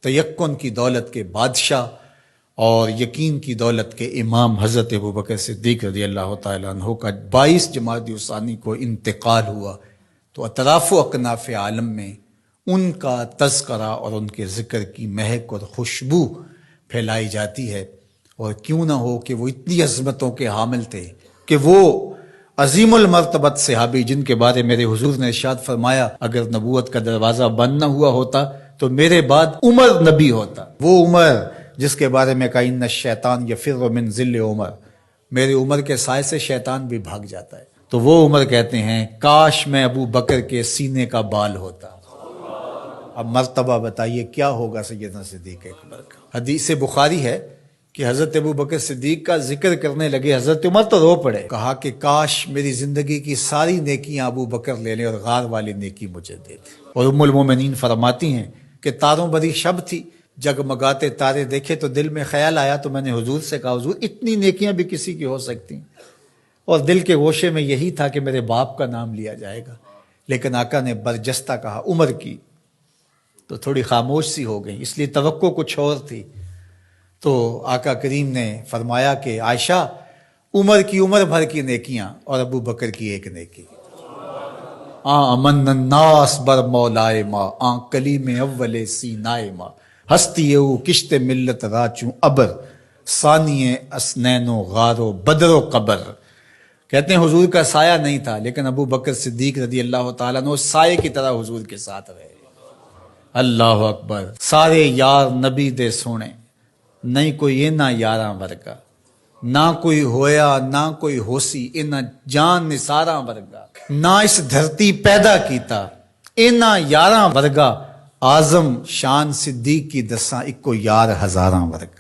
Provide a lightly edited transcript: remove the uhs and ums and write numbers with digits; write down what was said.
تیقن کی دولت کے بادشاہ اور یقین کی دولت کے امام حضرت ابوبکر صدیق رضی اللہ تعالیٰ عنہ کا 22 جمادی الثانی کو انتقال ہوا تو اطراف و اکناف عالم میں ان کا تذکرہ اور ان کے ذکر کی مہک اور خوشبو پھیلائی جاتی ہے۔ اور کیوں نہ ہو کہ وہ اتنی عظمتوں کے حامل تھے کہ وہ عظیم المرتبت صحابی جن کے بارے میرے حضور نے ارشاد فرمایا اگر نبوت کا دروازہ بند نہ ہوا ہوتا تو میرے بعد عمر نبی ہوتا، وہ عمر جس کے بارے میں کہا ان الشیطان یفر من ظل عمر، میرے عمر کے سائے سے شیطان بھی بھاگ جاتا ہے، تو وہ عمر کہتے ہیں کاش میں ابو بکر کے سینے کا بال ہوتا۔ اب مرتبہ بتائیے کیا ہوگا سیدنا صدیق اکبر کا۔ حدیث بخاری ہے کہ حضرت ابو بکر صدیق کا ذکر کرنے لگے، حضرت عمر تو رو پڑے، کہا کہ کاش میری زندگی کی ساری نیکیاں ابو بکر لے لیں اور غار والی نیکی مجھے دے دیں۔ اور ام المومنین فرماتی ہیں کہ تاروں بھری شب تھی، جگمگاتے تارے دیکھے تو دل میں خیال آیا تو میں نے حضور سے کہا حضور اتنی نیکیاں بھی کسی کی ہو سکتی ہیں، اور دل کے گوشے میں یہی تھا کہ میرے باپ کا نام لیا جائے گا، لیکن آقا نے برجستہ کہا عمر کی، تو تھوڑی خاموش سی ہو گئی، اس لیے توقع کچھ اور تھی۔ تو آقا کریم نے فرمایا کہ عائشہ عمر کی عمر بھر کی نیکیاں اور ابو بکر کی ایک نیکی۔ امن الناس بر مولائے ماں کلیم اول سینائے ماں ہستی او کشت ملت راچوں ابر ثانی اسنین و غار و بدر و قبر۔ کہتے ہیں حضور کا سایہ نہیں تھا لیکن ابو بکر صدیق رضی اللہ تعالیٰ عنہ سائے کی طرح حضور کے ساتھ رہے۔ اللہ اکبر۔ سارے یار نبی دے سونے نہیں کوئی اینا یاراں ورگا، نہ کوئی ہویا نہ کوئی ہوسی اینا جان نثاراں ورگا، نہ اس دھرتی پیدا کیتا اینا یاراں ورگا، اعظم شان صدیق کی دساں اکو یار ہزاراں ورگا۔